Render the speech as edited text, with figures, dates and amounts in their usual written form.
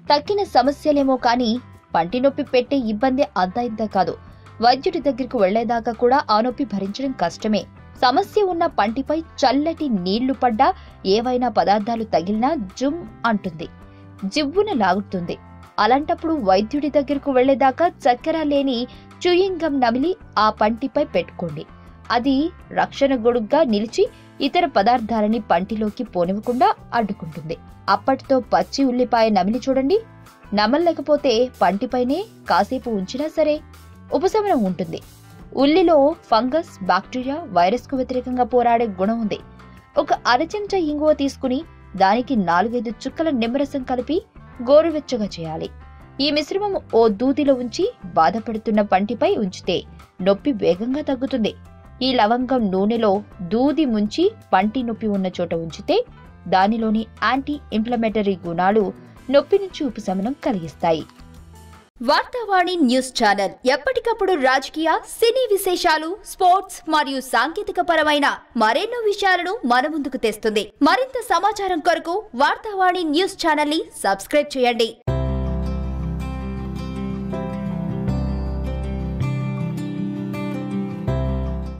తక్కిన సమస్యలేమో కానీ పంటి నొప్పి పెట్టే ఇబ్బంది అంతా ఇంత కాదు. వైద్యుడి దగ్గరికి వెళ్లేదాకా కూడా ఆ నొప్పి భరించడం కష్టమే. సమస్య ఉన్న పంటిపై చల్లటి నీళ్లు పడ్డా, ఏవైనా పదార్థాలు తగిలినా జుమ్ అంటుంది, జివ్వున లాగుతుంది. అలాంటప్పుడు వైద్యుడి దగ్గరకు వెళ్లేదాకా చక్కెర లేని చూయింగ్ గమ్ నమిలి ఆ పంటిపై పెట్టుకోండి. అది రక్షణ గొడుగ్గా నిలిచి ఇతర పదార్థాలని పంటిలోకి పోనివ్వకుండా అడ్డుకుంటుంది. అప్పటితో పచ్చి ఉల్లిపాయ నమిలి చూడండి. నమలలేకపోతే పంటిపైనే కాసేపు ఉంచినా సరే ఉపశమనం ఉంటుంది. ఉల్లిలో ఫంగస్, బ్యాక్టీరియా, వైరస్ కు వ్యతిరేకంగా పోరాడే గుణం ఉంది. ఒక అరచెంచా ఇంగువ తీసుకుని దానికి 4-5 చుక్కల నిమ్మరసం కలిపి గోరువెచ్చగా చేయాలి. ఈ మిశ్రమం ఓ దూదిలో ఉంచి బాధపడుతున్న పంటిపై ఉంచితే నొప్పి వేగంగా తగ్గుతుంది. ఈ లవంగం నూనెలో దూది ముంచి పంటి నొప్పి ఉన్న చోట ఉంచితే దానిలోని యాంటీ ఇన్ఫ్లమేటరీ గుణాలు నొప్పి నుంచి ఉపశమనం కలిగిస్తాయి. వార్తావాణి న్యూస్ ఛానల్ ఎప్పటికప్పుడు రాజకీయ, సినీ విశేషాలు, స్పోర్ట్స్ మరియు సాంకేతిక పరమైన మరెన్నో విషయాలను మన ముందుకు తెస్తుంది. మరింత సమాచారం కొరకు వార్తావాణి న్యూస్ ఛానల్ ని సబ్స్క్రైబ్ చేయండి.